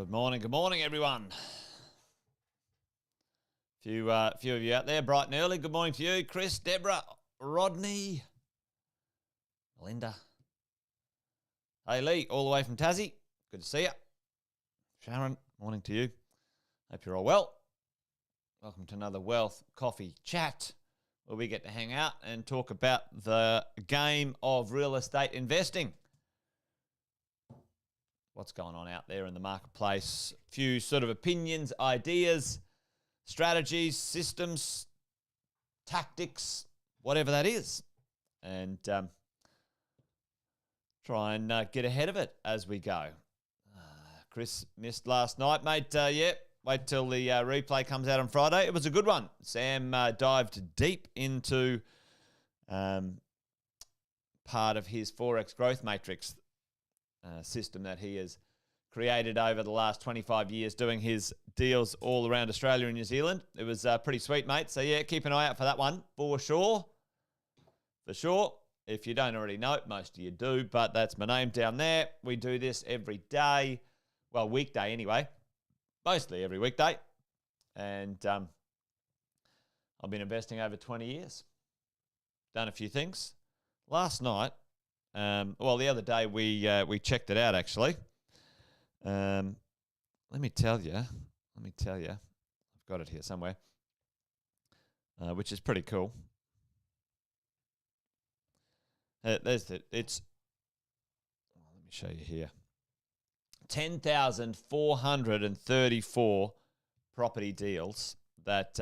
Good morning, everyone. Few of you out there, bright and early. Good morning to you, Chris, Deborah, Rodney, Melinda. Hey, Lee, all the way from Tassie. Good to see you. Sharon, morning to you. Hope you're all well. Welcome to another Wealth Coffee Chat, where we get to hang out and talk about the game of real estate investing. What's going on out there in the marketplace? A few sort of opinions, ideas, strategies, systems, tactics, whatever that is. And try and get ahead of it as we go. Chris missed last night, mate. Wait till the replay comes out on Friday. It was a good one. Sam dived deep into part of his Forex growth matrix system that he has created over the last 25 years doing his deals all around Australia and New Zealand. It was pretty sweet, mate. So, yeah, keep an eye out for that one for sure. For sure. If you don't already know it, most of you do, but that's my name down there. We do this every day. Well, weekday anyway. Mostly every weekday. And I've been investing over 20 years. Done a few things. Last night, the other day we checked it out actually. Let me tell you. I've got it here somewhere, which is pretty cool. Let me show you here. 10,434 property deals that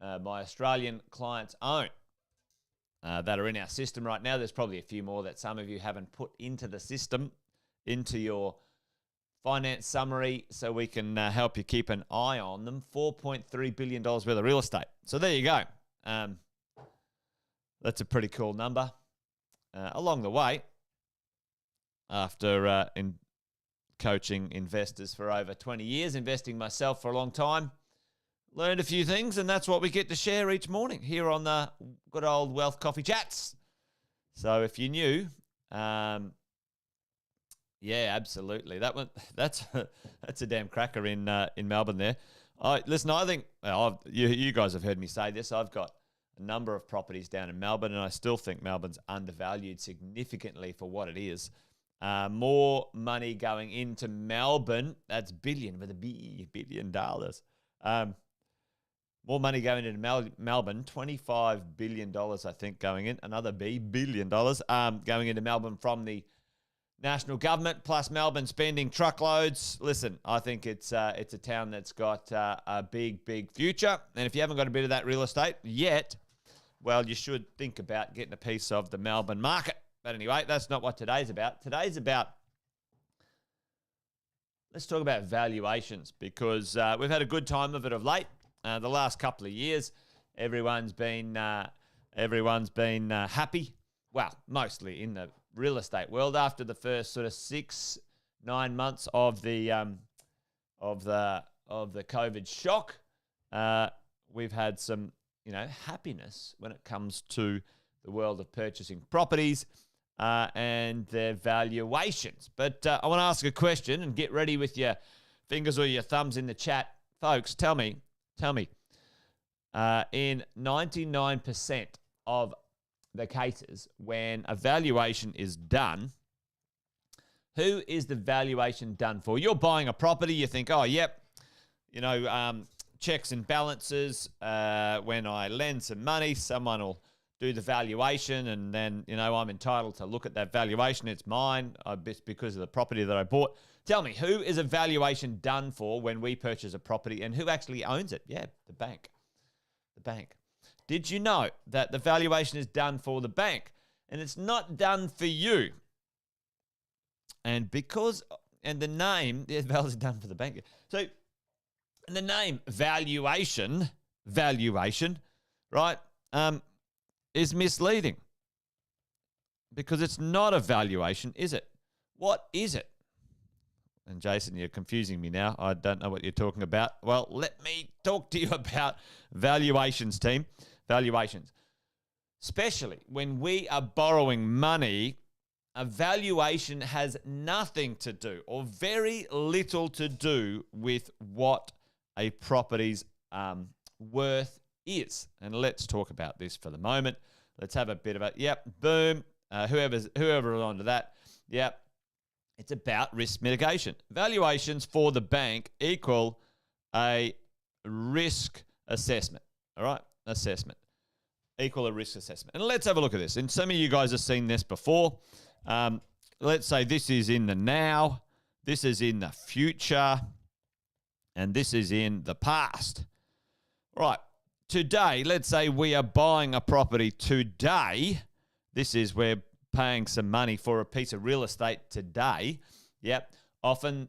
my Australian clients own that are in our system right now. There's probably a few more that some of you haven't put into the system, into your finance summary, so we can help you keep an eye on them. $4.3 billion worth of real estate. So there you go. That's a pretty cool number. Along the way, after coaching investors for over 20 years, investing myself for a long time, learned a few things, and that's what we get to share each morning here on the good old Wealth Coffee Chats. So if you're new, yeah, absolutely. That's a damn cracker in Melbourne there. Listen, I think you guys have heard me say this. I've got a number of properties down in Melbourne, and I still think Melbourne's undervalued significantly for what it is. More money going into Melbourne. That's billion with a B, $1 billion. More money going into Melbourne. $25 billion, I think, going in. Another $1 billion going into Melbourne from the national government, plus Melbourne spending truckloads. Listen, I think it's a town that's got a big future. And if you haven't got a bit of that real estate yet, well, you should think about getting a piece of the Melbourne market. But anyway, that's not what today's about. Today's about, let's talk about valuations, because we've had a good time of it of late. The last couple of years, everyone's been happy. Well, mostly in the real estate world after the first sort of 6-9 months of the COVID shock. We've had some, happiness when it comes to the world of purchasing properties and their valuations. But I want to ask a question, and get ready with your fingers or your thumbs in the chat. Folks, tell me, in 99% of the cases when a valuation is done, who is the valuation done for? You're buying a property, you think, oh, yep, checks and balances. When I lend some money, someone will do the valuation, and then, I'm entitled to look at that valuation. It's mine because of the property that I bought. Tell me, who is a valuation done for when we purchase a property, and who actually owns it? Yeah, the bank. The bank. Did you know that the valuation is done for the bank, and it's not done for you? And the name, the valuation is done for the bank. So, the name valuation, right, is misleading, because it's not a valuation, is it? What is it? And Jason, you're confusing me now. I don't know what you're talking about. Well, let me talk to you about valuations, team. Valuations. Especially when we are borrowing money a valuation has nothing to do or very little to do with what a property's worth is. And let's talk about this for the moment. Let's have a bit of a, boom. Whoever is onto that, it's about risk mitigation. Valuations for the bank equal a risk assessment, all right? Assessment. Equal a risk assessment. And let's have a look at this. And some of you guys have seen this before. Let's say this is in the now, this is in the future, and this is in the past. Right. Today, let's say we are buying a property today. This is we're paying some money for a piece of real estate today. Yep. Often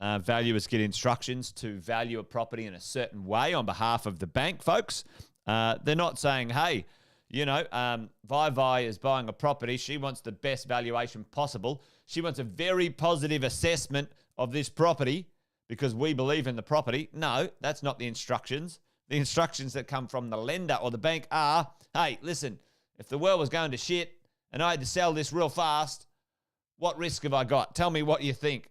valuers get instructions to value a property in a certain way on behalf of the bank, folks. They're not saying, hey, Vi is buying a property. She wants the best valuation possible. She wants a very positive assessment of this property because we believe in the property. No, that's not the instructions. The instructions that come from the lender or the bank are, hey, listen, if the world was going to shit and I had to sell this real fast, what risk have I got? Tell me what you think.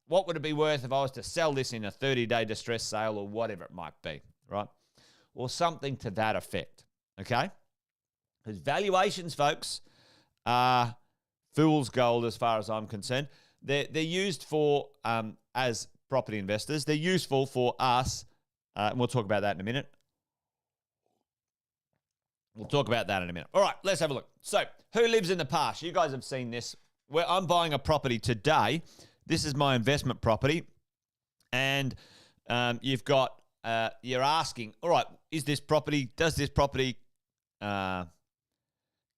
What would it be worth if I was to sell this in a 30-day distress sale or whatever it might be, right? Or something to that effect, okay? Because valuations, folks, are fool's gold as far as I'm concerned. They're used for, as property investors, they're useful for us, and we'll talk about that in a minute. All right, let's have a look. So, who lives in the past? You guys have seen this. Where I'm buying a property today. This is my investment property. And you've got, you're asking, all right, does this property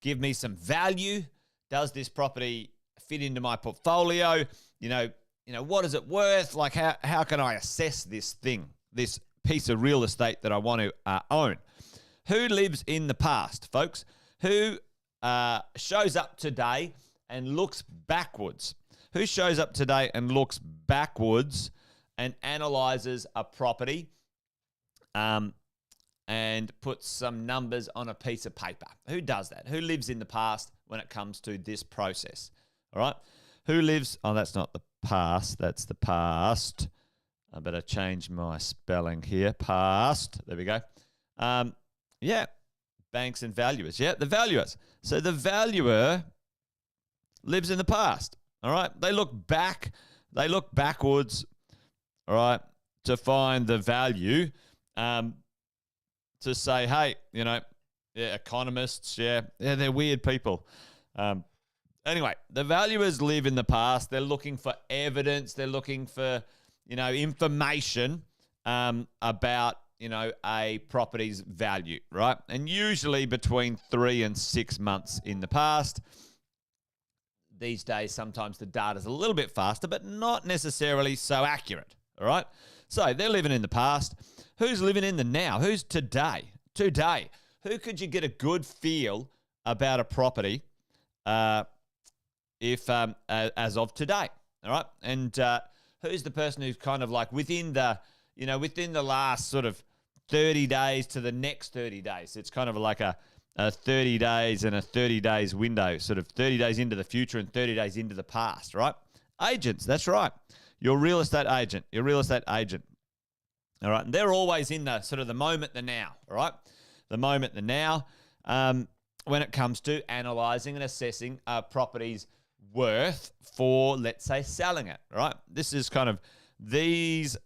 give me some value? Does this property fit into my portfolio? What is it worth? Like, how can I assess this thing, this piece of real estate that I want to own? Who lives in the past, folks? Who shows up today and looks backwards? Who shows up today and looks backwards and analyzes a property and puts some numbers on a piece of paper? Who does that? Who lives in the past when it comes to this process? All right? Who lives... Oh, that's not the past. That's the past. I better change my spelling here. Past. There we go. Banks and valuers. Yeah, the valuers. So the valuer lives in the past. All right? They look back. They look backwards, all right, to find the value, to say, hey, economists, they're weird people. Anyway, the valuers live in the past. They're looking for evidence. They're looking for, information about, a property's value, right? And usually between 3 and 6 months in the past. These days, sometimes the data's a little bit faster, but not necessarily so accurate, all right? So they're living in the past. Who's living in the now? Who's today? Today. Who could you get a good feel about a property if as of today, all right? And who's the person who's kind of like within the last sort of 30 days to the next 30 days? It's kind of like a 30 days and a 30 days window, sort of 30 days into the future and 30 days into the past, right? Agents, that's right. Your real estate agent. All right, and they're always in the sort of the moment, the now, all right? The moment, the now, when it comes to analysing and assessing a property's worth for, let's say, selling it, right? This is kind of these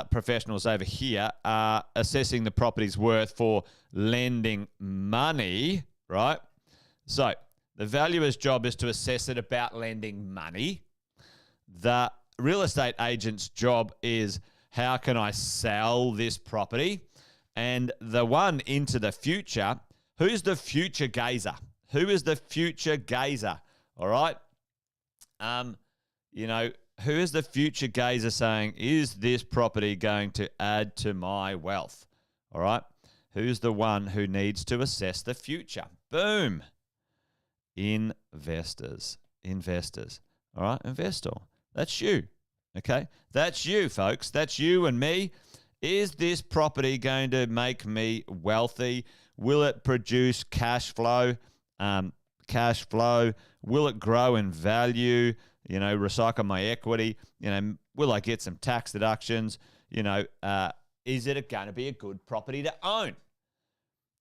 professionals over here are assessing the property's worth for lending money, right? So the valuer's job is to assess it about lending money. The real estate agent's job is, how can I sell this property? And the one into the future, who's the future gazer? Who is the future gazer? All right? Who is the future gazer saying, is this property going to add to my wealth? All right? Who's the one who needs to assess the future? Boom. Investors. All right? Investor. That's you. Okay? That's you, folks. That's you and me. Is this property going to make me wealthy? Will it produce cash flow? cash flow? Will it grow in value? Recycle my equity? Will I get some tax deductions? Is it going to be a good property to own?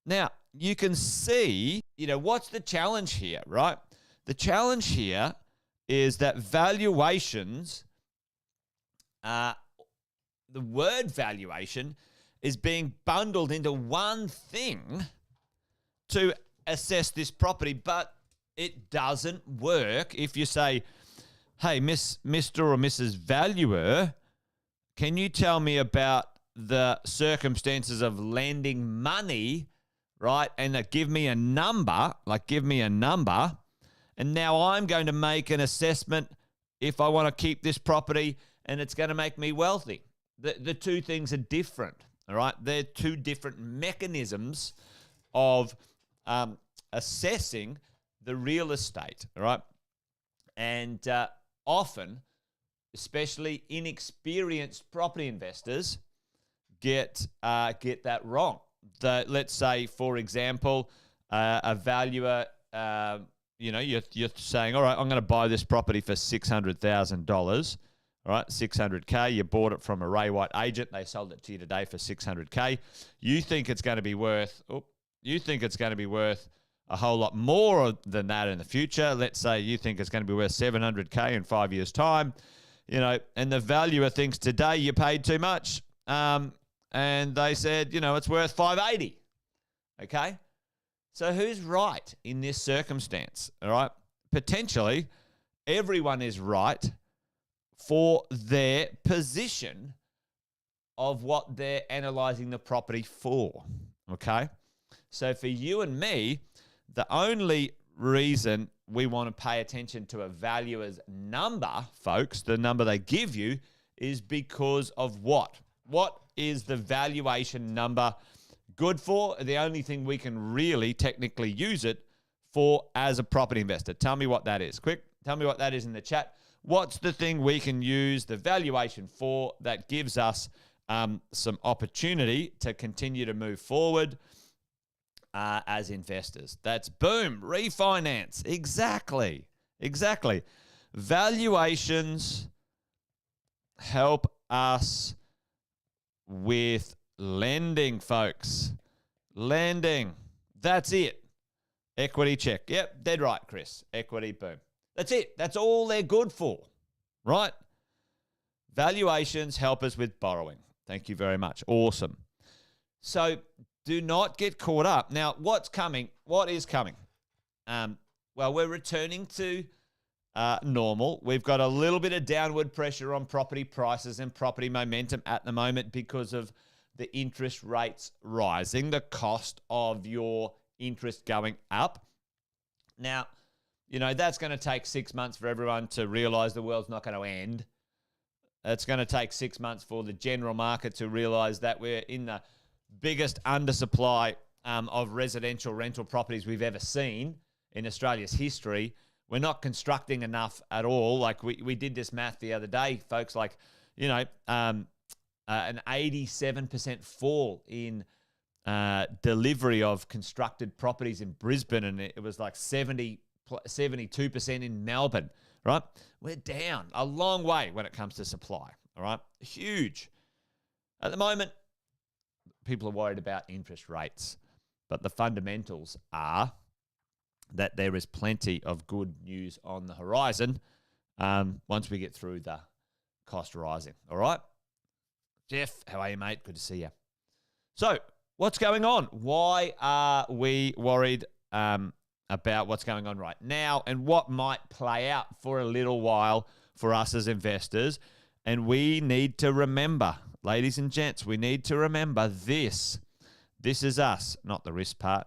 Now, you can see, what's the challenge here, right? The challenge here is that valuations, the word valuation is being bundled into one thing to assess this property, but it doesn't work if you say, hey, Mr. or Mrs. Valuer, can you tell me about the circumstances of lending money, right? And give me a number, and now I'm going to make an assessment if I want to keep this property and it's going to make me wealthy. The two things are different, all right? They're two different mechanisms of assessing the real estate, all right? And often, especially inexperienced property investors, get that wrong. Let's say, for example, a valuer, you're saying, all right, I'm going to buy this property for $600,000. All right, $600K. You bought it from a Ray White agent. They sold it to you today for $600K. You think it's going to be worth a whole lot more than that in the future. Let's say you think it's going to be worth $700K in 5 years' time. And the valuer thinks today you paid too much. And they said, it's worth $580. Okay? So who's right in this circumstance? All right? Potentially, everyone is right for their position of what they're analyzing the property for. Okay? So for you and me, the only reason we want to pay attention to a valuer's number, folks, the number they give you, is because of what? What is the valuation number good for? The only thing we can really technically use it for as a property investor. Tell me what that is. Quick, tell me what that is in the chat. What's the thing we can use the valuation for that gives us some opportunity to continue to move forward as investors? That's boom, refinance. Exactly. Valuations help us with lending, folks. Lending. That's it. Equity check. Yep, dead right, Chris. Equity, boom. That's it. That's all they're good for, right? Valuations help us with borrowing. Thank you very much. Awesome. So do not get caught up. Now, what's coming? What is coming? Well, we're returning to normal. We've got a little bit of downward pressure on property prices and property momentum at the moment because of the interest rates rising, the cost of your interest going up. Now, that's going to take 6 months for everyone to realize the world's not going to end. It's going to take 6 months for the general market to realize that we're in the biggest undersupply of residential rental properties we've ever seen in Australia's history. We're not constructing enough at all. Like we did this math the other day, folks, an 87% fall in delivery of constructed properties in Brisbane, and it was like 72% in Melbourne, right? We're down a long way when it comes to supply, all right? Huge. At the moment, people are worried about interest rates, but the fundamentals are that there is plenty of good news on the horizon once we get through the cost rising, all right? Jeff, how are you, mate? Good to see you. So, what's going on? Why are we worried about what's going on right now and what might play out for a little while for us as investors? And we need to remember, ladies and gents, we need to remember this. This is us, not the risk part.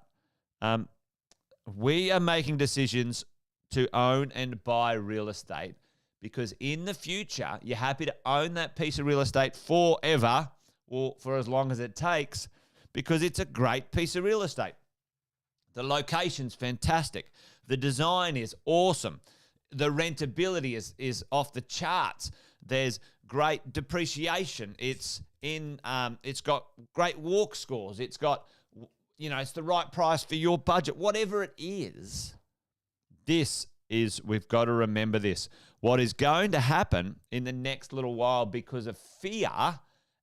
We are making decisions to own and buy real estate because in the future, you're happy to own that piece of real estate forever or for as long as it takes because it's a great piece of real estate. The location's fantastic. The design is awesome. The rentability is off the charts. There's great depreciation. It's got great walk scores. It's got, it's the right price for your budget. Whatever it is, we've got to remember this. What is going to happen in the next little while because of fear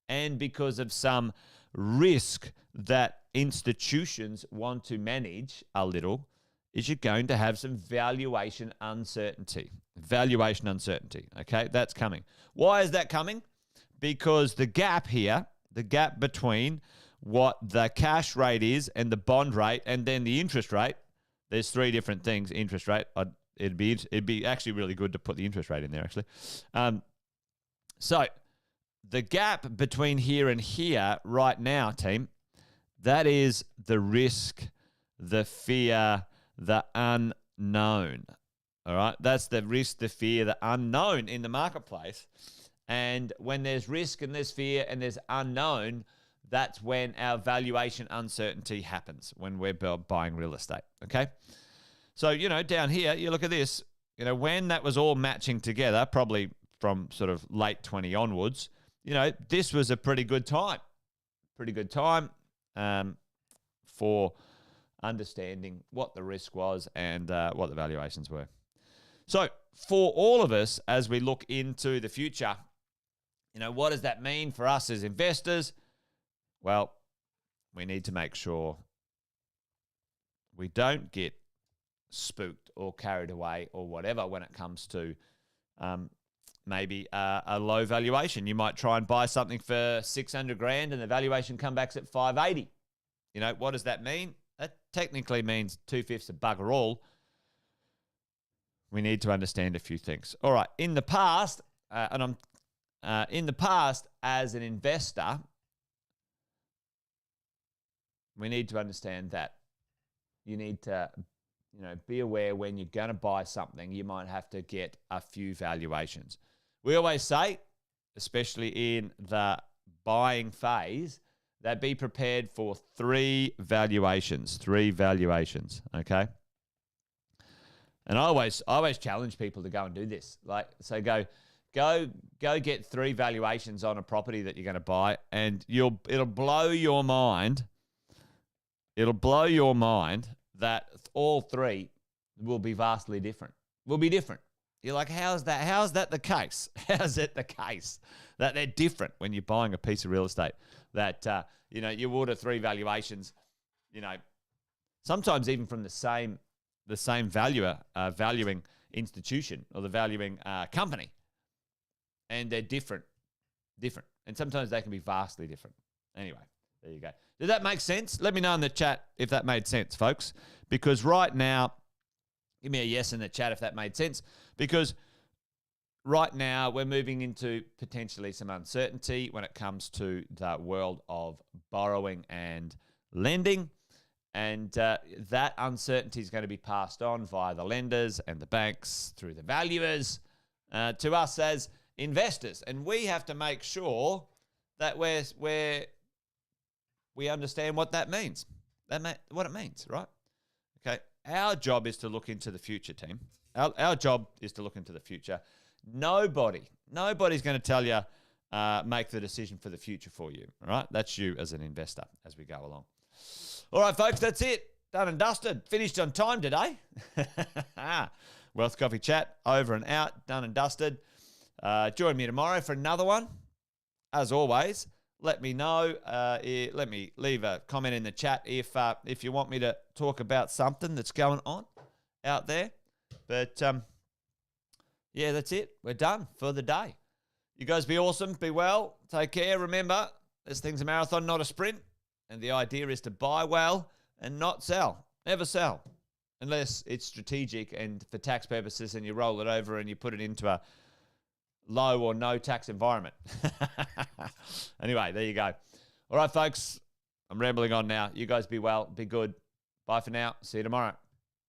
and because of some risk that institutions want to manage a little is you're going to have some valuation uncertainty. Valuation uncertainty, okay? That's coming. Why is that coming? Because the gap here, the gap between what the cash rate is and the bond rate and then the interest rate, there's three different things. Interest rate, it'd be actually really good to put the interest rate in there, actually. So the gap between here and here right now, team, that is the risk, the fear, the unknown. All right? That's the risk, the fear, the unknown in the marketplace. And when there's risk and there's fear and there's unknown, that's when our valuation uncertainty happens when we're buying real estate, okay? So, down here, you look at this, when that was all matching together, probably from sort of late 20 onwards, this was a pretty good time for understanding what the risk was and what the valuations were. So for all of us, as we look into the future, what does that mean for us as investors? Well, we need to make sure we don't get spooked or carried away or whatever when it comes to maybe a low valuation. You might try and buy something for 600 grand and the valuation comes back at 580. What does that mean? That technically means 2/5 of bugger all. We need to understand a few things. All right. In the past, as an investor, we need to understand that you need to, be aware when you're going to buy something, you might have to get a few valuations. We always say, especially in the buying phase, that be prepared for three valuations, okay? And I always challenge people to go and do this. Go get three valuations on a property that you're going to buy, and it'll blow your mind. It'll blow your mind that all three will be vastly different. Will be different. You're like, how's that? How's that the case? How's it the case that they're different when you're buying a piece of real estate? That you order three valuations, sometimes even from the same valuer, valuing institution or the valuing company, and they're different, and sometimes they can be vastly different. Anyway, there you go. Did that make sense? Let me know in the chat if that made sense, folks. Because right now, give me a yes in the chat if that made sense. Because right now, we're moving into potentially some uncertainty when it comes to the world of borrowing and lending. And that uncertainty is going to be passed on via the lenders and the banks through the valuers to us as investors. And we have to make sure that we understand what that means, what it means, right? Okay, our job is to look into the future, team. Our job is to look into the future. Nobody's going to tell you, make the decision for the future for you, all right? That's you as an investor as we go along. All right, folks, that's it. Done and dusted. Finished on time today. Wealth Coffee Chat, over and out, done and dusted. Join me tomorrow for another one. As always, let me know. Let me leave a comment in the chat if you want me to talk about something that's going on out there. But, yeah, that's it. We're done for the day. You guys be awesome. Be well. Take care. Remember, this thing's a marathon, not a sprint. And the idea is to buy well and not sell. Never sell. Unless it's strategic and for tax purposes and you roll it over and you put it into a low or no tax environment. Anyway, there you go. All right, folks, I'm rambling on now. You guys be well, be good. Bye for now. See you tomorrow.